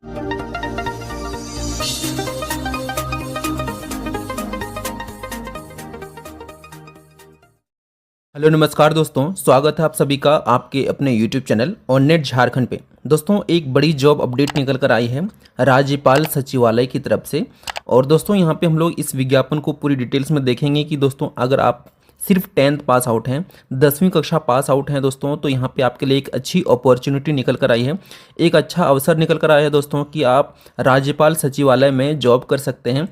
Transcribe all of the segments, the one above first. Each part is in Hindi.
हेलो नमस्कार दोस्तों, स्वागत है आप सभी का आपके अपने YouTube चैनल ऑननेट झारखंड पे। दोस्तों एक बड़ी जॉब अपडेट निकल कर आई है राज्यपाल सचिवालय की तरफ से। और दोस्तों यहाँ पे हम लोग इस विज्ञापन को पूरी डिटेल्स में देखेंगे कि दोस्तों अगर आप सिर्फ 10th पास आउट हैं, 10वीं कक्षा पास आउट हैं दोस्तों, तो यहाँ पे आपके लिए एक अच्छी अपॉर्चुनिटी निकल कर आई है, एक अच्छा अवसर निकल कर आया है दोस्तों कि आप राज्यपाल सचिवालय में जॉब कर सकते हैं।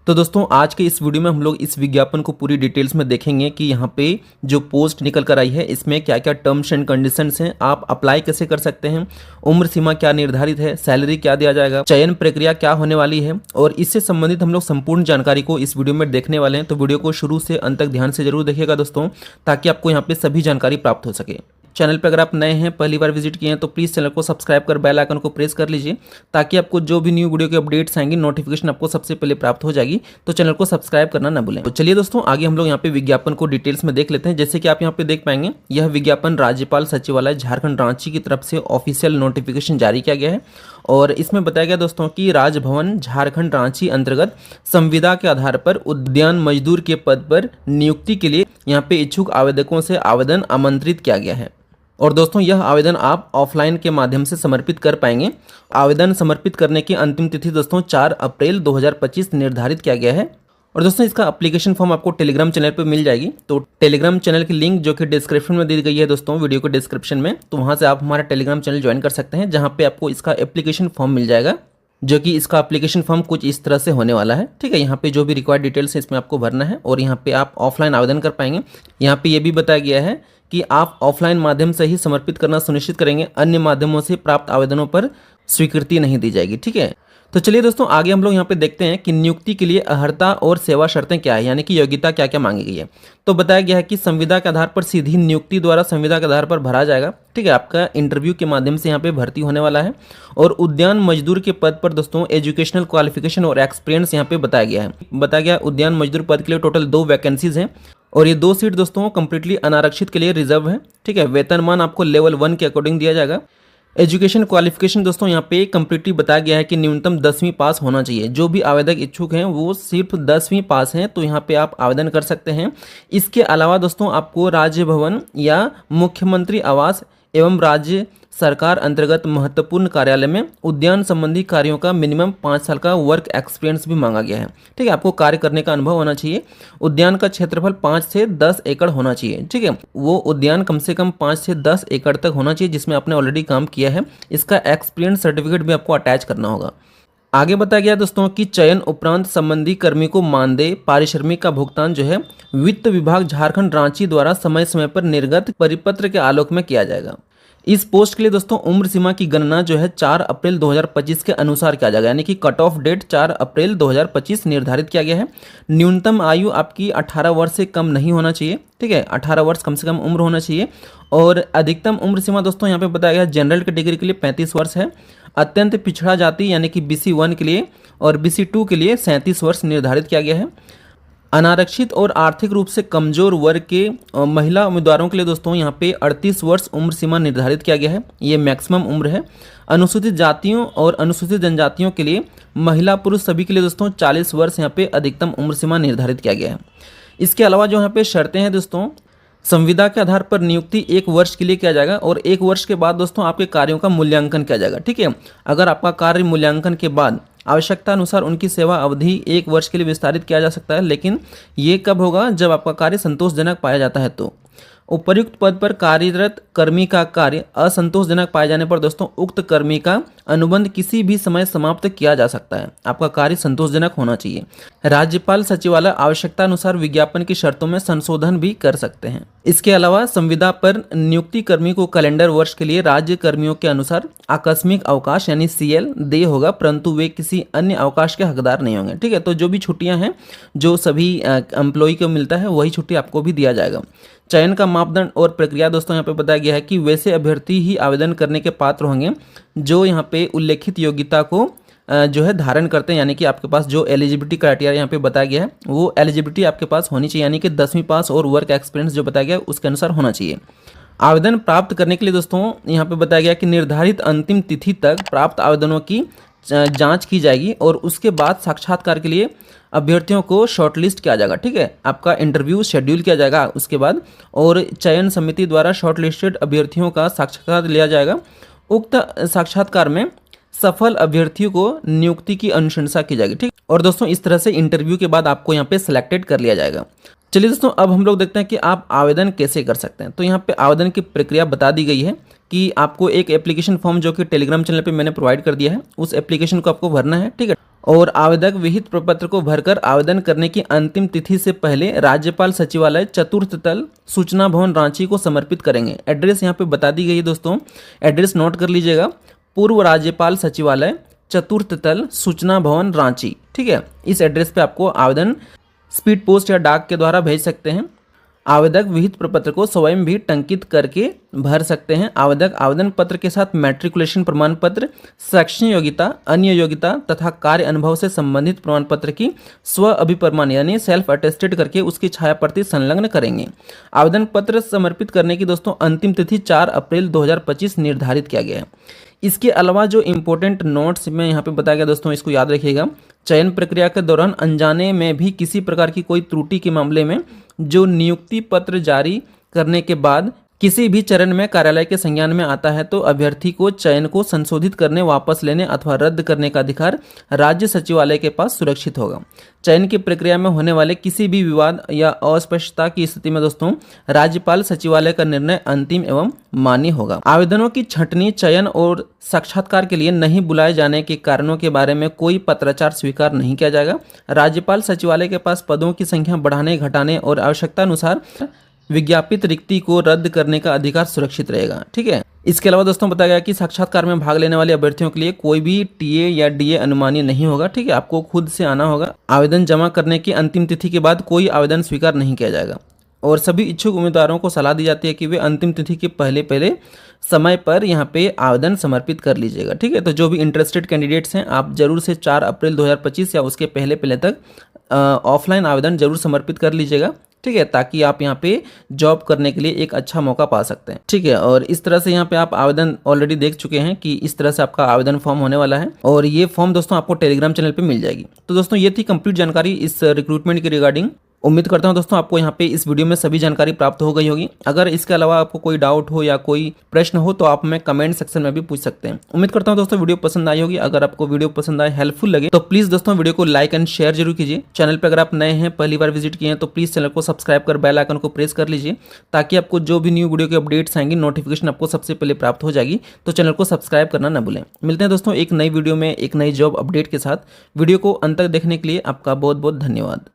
तो दोस्तों आज के इस वीडियो में हम लोग इस विज्ञापन को पूरी डिटेल्स में देखेंगे कि यहाँ पे जो पोस्ट निकल कर आई है इसमें क्या क्या टर्म्स एंड कंडीशंस हैं, आप अप्लाई कैसे कर सकते हैं, उम्र सीमा क्या निर्धारित है, सैलरी क्या दिया जाएगा, चयन प्रक्रिया क्या होने वाली है, और इससे संबंधित हम लोग संपूर्ण जानकारी को इस वीडियो में देखने वाले हैं। तो वीडियो को शुरू से अंत तक ध्यान से जरूर देखिएगा दोस्तों, ताकि आपको यहाँ पे सभी जानकारी प्राप्त हो सके। चैनल पर अगर आप नए हैं, पहली बार विजिट किए हैं, तो प्लीज़ चैनल को सब्सक्राइब कर बेल आइकन को प्रेस कर लीजिए, ताकि आपको जो भी न्यू वीडियो के अपडेट्स आएंगी नोटिफिकेशन आपको सबसे पहले प्राप्त हो जाएगी। तो चैनल को सब्सक्राइब करना ना भूलें। तो चलिए दोस्तों आगे हम लोग यहाँ पे विज्ञापन को डिटेल्स में देख लेते हैं। जैसे कि आप यहाँ पे देख पाएंगे, यह विज्ञापन राज्यपाल सचिवालय झारखंड रांची की तरफ से ऑफिशियल नोटिफिकेशन जारी किया गया है। और इसमें बताया गया दोस्तों कि राजभवन झारखंड रांची अंतर्गत संविदा के आधार पर उद्यान मजदूर के पद पर नियुक्ति के लिए यहाँ पे इच्छुक आवेदकों से आवेदन आमंत्रित किया गया है। और दोस्तों यह आवेदन आप ऑफलाइन के माध्यम से समर्पित कर पाएंगे। आवेदन समर्पित करने की अंतिम तिथि दोस्तों 4 अप्रैल 2025 निर्धारित किया गया है। और दोस्तों इसका एप्लीकेशन फॉर्म आपको टेलीग्राम चैनल पर मिल जाएगी। तो टेलीग्राम चैनल की लिंक जो कि डिस्क्रिप्शन में दी गई है दोस्तों, वीडियो के डिस्क्रिप्शन में, तो वहाँ से आप हमारा टेलीग्राम चैनल ज्वाइन कर सकते हैं, जहाँ पे आपको इसका एप्लीकेशन फॉर्म मिल जाएगा, जो कि इसका एप्लीकेशन फॉर्म कुछ इस तरह से होने वाला है। ठीक है, यहाँ पे जो भी रिक्वायर्ड डिटेल्स है इसमें आपको भरना है और यहाँ पे आप ऑफलाइन आवेदन कर पाएंगे। यहाँ पे ये भी बताया गया है कि आप ऑफलाइन माध्यम से ही समर्पित करना सुनिश्चित करेंगे, अन्य माध्यमों से प्राप्त आवेदनों पर स्वीकृति नहीं दी जाएगी। ठीक है, तो चलिए दोस्तों आगे हम लोग यहाँ पे देखते हैं कि नियुक्ति के लिए अर्हता और सेवा शर्तें क्या है, यानी कि योग्यता क्या क्या मांगी गई है। तो बताया गया है कि संविदा के आधार पर सीधी नियुक्ति द्वारा संविदा के आधार पर भरा जाएगा। ठीक है, आपका इंटरव्यू के माध्यम से यहाँ पे भर्ती होने वाला है। और उद्यान मजदूर के पद पर दोस्तों एजुकेशनल क्वालिफिकेशन और एक्सपीरियंस यहाँ पे बताया गया है। बताया गया उद्यान मजदूर पद के लिए टोटल 2 वैकेंसीज हैं और ये 2 सीट दोस्तों कंप्लीटली अनारक्षित के लिए रिजर्व है। ठीक है, वेतनमान आपको लेवल 1 के अकॉर्डिंग दिया जाएगा। एजुकेशन क्वालिफिकेशन दोस्तों यहाँ पे कंप्लीटली बताया गया है कि न्यूनतम 10वीं पास होना चाहिए। जो भी आवेदक इच्छुक हैं वो सिर्फ 10वीं पास हैं, तो यहाँ पे आप आवेदन कर सकते हैं। इसके अलावा दोस्तों आपको राज्य भवन या मुख्यमंत्री आवास एवं राज्य सरकार अंतर्गत महत्वपूर्ण कार्यालय में उद्यान संबंधी कार्यों का मिनिमम 5 साल का वर्क एक्सपीरियंस भी मांगा गया है। ठीक है, आपको कार्य करने का अनुभव होना चाहिए। उद्यान का क्षेत्रफल 5 से 10 एकड़ होना चाहिए। ठीक है, वो उद्यान कम से कम 5 से 10 एकड़ तक होना चाहिए जिसमें आपने ऑलरेडी काम किया है। इसका एक्सपीरियंस सर्टिफिकेट भी आपको अटैच करना होगा। आगे बताया गया दोस्तों कि चयन उपरांत संबंधी कर्मी को मानदेय पारिश्रमिक का भुगतान जो है वित्त विभाग झारखंड रांची द्वारा समय समय पर निर्गत परिपत्र के आलोक में किया जाएगा। इस पोस्ट के लिए दोस्तों उम्र सीमा की गणना जो है 4 अप्रैल 2025 के अनुसार किया जाएगा, यानी कि कट ऑफ डेट 4 अप्रैल 2025 निर्धारित किया गया है। न्यूनतम आयु आपकी 18 वर्ष से कम नहीं होना चाहिए। ठीक है, 18 वर्ष कम से कम उम्र होना चाहिए। और अधिकतम उम्र सीमा दोस्तों यहाँ पे बताया गया जनरल कैटेगरी के लिए 35 वर्ष है, अत्यंत पिछड़ा जाति यानी कि BC 1 के लिए और BC 2 के लिए 37 वर्ष निर्धारित किया गया है। अनारक्षित और आर्थिक रूप से कमजोर वर्ग के महिला उम्मीदवारों के लिए दोस्तों यहाँ पे 38 वर्ष उम्र सीमा निर्धारित किया गया है, ये मैक्सिमम उम्र है। अनुसूचित जातियों और अनुसूचित जनजातियों के लिए महिला पुरुष सभी के लिए दोस्तों 40 वर्ष यहाँ पे अधिकतम उम्र सीमा निर्धारित किया गया है। इसके अलावा जो यहाँ पे शर्तें हैं दोस्तों, संविदा के आधार पर नियुक्ति 1 वर्ष के लिए किया जाएगा और 1 वर्ष के बाद दोस्तों आपके कार्यों का मूल्यांकन किया जाएगा। ठीक है, अगर आपका कार्य मूल्यांकन के बाद आवश्यकता अनुसार उनकी सेवा अवधि 1 वर्ष के लिए विस्तारित किया जा सकता है, लेकिन ये कब होगा, जब आपका कार्य संतोषजनक पाया जाता है। तो उपर्युक्त पद पर कार्यरत कर्मी का कार्य असंतोषजनक पाए जाने पर दोस्तों उक्त कर्मी का अनुबंध किसी भी समय समाप्त किया जा सकता है। आपका कार्य संतोषजनक होना चाहिए। राज्यपाल सचिवालय आवश्यकता अनुसार विज्ञापन की शर्तों में संशोधन भी कर सकते हैं। इसके अलावा संविदा पर नियुक्ति कर्मी को कैलेंडर वर्ष के लिए राज्य कर्मियों के अनुसार आकस्मिक अवकाश यानी CL देय होगा, परंतु वे किसी अन्य अवकाश के हकदार नहीं होंगे। ठीक है, तो जो भी छुट्टियां हैं जो सभी एम्प्लॉय को मिलता है वही छुट्टी आपको भी दिया जाएगा। चयन का मापदंड और प्रक्रिया दोस्तों यहाँ पे बताया गया है कि वैसे अभ्यर्थी ही आवेदन करने के पात्र होंगे जो यहाँ पे उल्लेखित योग्यता को जो है धारण करते हैं, यानी कि आपके पास जो एलिजिबिलिटी क्राइटेरिया यहाँ पे बताया गया है वो एलिजिबिलिटी आपके पास होनी चाहिए, यानी कि 10वीं पास और वर्क एक्सपीरियंस जो बताया गया है उसके अनुसार होना चाहिए। आवेदन प्राप्त करने के लिए दोस्तों यहाँ पे बताया गया कि निर्धारित अंतिम तिथि तक प्राप्त आवेदनों की जांच की जाएगी और उसके बाद साक्षात्कार के लिए अभ्यर्थियों को शॉर्टलिस्ट किया जाएगा। ठीक है, आपका इंटरव्यू शेड्यूल किया जाएगा उसके बाद, और चयन समिति द्वारा शॉर्टलिस्टेड अभ्यर्थियों का साक्षात्कार लिया जाएगा। उक्त साक्षात्कार में सफल अभ्यर्थियों को नियुक्ति की अनुशंसा की जाएगी। ठीक, और दोस्तों इस तरह से इंटरव्यू के बाद आपको यहाँ पे सिलेक्टेड कर लिया जाएगा। चलिए दोस्तों, अब हम लोग देखते हैं कि आप आवेदन कैसे कर सकते हैं। तो यहाँ पे आवेदन की प्रक्रिया बता दी गई है कि आपको एक एप्लीकेशन फॉर्म जो कि टेलीग्राम चैनल पे मैंने प्रोवाइड कर दिया है, उस एप्लीकेशन को आपको भरना है। ठीक है, और आवेदक विहित प्रपत्र को भरकर आवेदन करने की अंतिम तिथि से पहले राज्यपाल सचिवालय चतुर्थ तल सूचना भवन रांची को समर्पित करेंगे। एड्रेस यहाँ पे बता दी गई है दोस्तों, एड्रेस नोट कर लीजिएगा, पूर्व राज्यपाल सचिवालय चतुर्थ तल सूचना भवन रांची। ठीक है, इस एड्रेस पे आपको आवेदन स्पीड पोस्ट या डाक के द्वारा भेज सकते हैं। आवेदक विहित प्रपत्र को स्वयं भी टंकित करके भर सकते हैं। आवेदक आवेदन पत्र के साथ मैट्रिकुलेशन प्रमाण पत्र, शैक्षणिक योग्यता, अन्य योग्यता तथा कार्य अनुभव से संबंधित प्रमाण पत्र की स्व अभिप्रमाण यानी सेल्फ अटेस्टेड करके उसकी छाया प्रति संलग्न करेंगे। आवेदन पत्र समर्पित करने की दोस्तों अंतिम तिथि 4 अप्रैल 2025 निर्धारित किया गया है। इसके अलावा जो इंपॉर्टेंट नोट्स में यहाँ पे बताया गया दोस्तों, इसको याद रखिएगा। चयन प्रक्रिया के दौरान अनजाने में भी किसी प्रकार की कोई त्रुटि के मामले में जो नियुक्ति पत्र जारी करने के बाद किसी भी चरण में कार्यालय के संज्ञान में आता है तो अभ्यर्थी को चयन को संशोधित करने, वापस लेने अथवा रद्द करने का अधिकार राज्य सचिवालय के पास सुरक्षित होगा। चयन की प्रक्रिया में होने वाले किसी भी विवाद या अस्पष्टता की स्थिति में दोस्तों राज्यपाल सचिवालय का निर्णय अंतिम एवं मान्य होगा। आवेदनों की छंटनी, चयन और साक्षात्कार के लिए नहीं बुलाए जाने के कारणों के बारे में कोई पत्राचार स्वीकार नहीं किया जाएगा। राज्यपाल सचिवालय के पास पदों की संख्या बढ़ाने, घटाने और आवश्यकता अनुसार विज्ञापित रिक्ति को रद्द करने का अधिकार सुरक्षित रहेगा। ठीक है, इसके अलावा दोस्तों बताया गया कि साक्षात्कार में भाग लेने वाले अभ्यर्थियों के लिए कोई भी टीए या डीए अनुमानीय नहीं होगा। ठीक है, आपको खुद से आना होगा। आवेदन जमा करने की अंतिम तिथि के बाद कोई आवेदन स्वीकार नहीं किया जाएगा और सभी इच्छुक उम्मीदवारों को सलाह दी जाती है कि वे अंतिम तिथि के पहले समय पर यहाँ पे आवेदन समर्पित कर लीजिएगा। ठीक है, तो जो भी इंटरेस्टेड कैंडिडेट्स हैं आप जरूर से 4 अप्रैल 2025 या उसके पहले तक ऑफलाइन आवेदन जरूर समर्पित कर लीजिएगा। ठीक है, ताकि आप यहाँ पे जॉब करने के लिए एक अच्छा मौका पा सकते हैं। ठीक है, और इस तरह से यहाँ पे आप आवेदन ऑलरेडी देख चुके हैं कि इस तरह से आपका आवेदन फॉर्म होने वाला है और ये फॉर्म दोस्तों आपको टेलीग्राम चैनल पे मिल जाएगी। तो दोस्तों ये थी कंप्लीट जानकारी इस रिक्रूटमेंट के रिगार्डिंग। उम्मीद करता हूं दोस्तों आपको यहाँ पे इस वीडियो में सभी जानकारी प्राप्त हो गई होगी। अगर इसके अलावा आपको कोई डाउट हो या कोई प्रश्न हो तो आप हमें कमेंट सेक्शन में भी पूछ सकते हैं। उम्मीद करता हूं दोस्तों वीडियो पसंद आई होगी। अगर आपको वीडियो पसंद आए, हेल्पफुल लगे तो प्लीज दोस्तों वीडियो को लाइक एंड शेयर जरूर कीजिए। चैनल पर अगर आप नए हैं, पहली बार विजिट किए हैं तो प्लीज चैनल को सब्सक्राइब कर बेल आइकन को प्रेस कर लीजिए ताकि आपको जो भी न्यू वीडियो के अपडेट्स आएंगी नोटिफिकेशन आपको सबसे पहले प्राप्त हो जाएगी। तो चैनल को सब्सक्राइब करना न भूलें। मिलते हैं दोस्तों एक नई वीडियो में एक नई जॉब अपडेट के साथ। वीडियो को अंत तक देखने के लिए आपका बहुत बहुत धन्यवाद।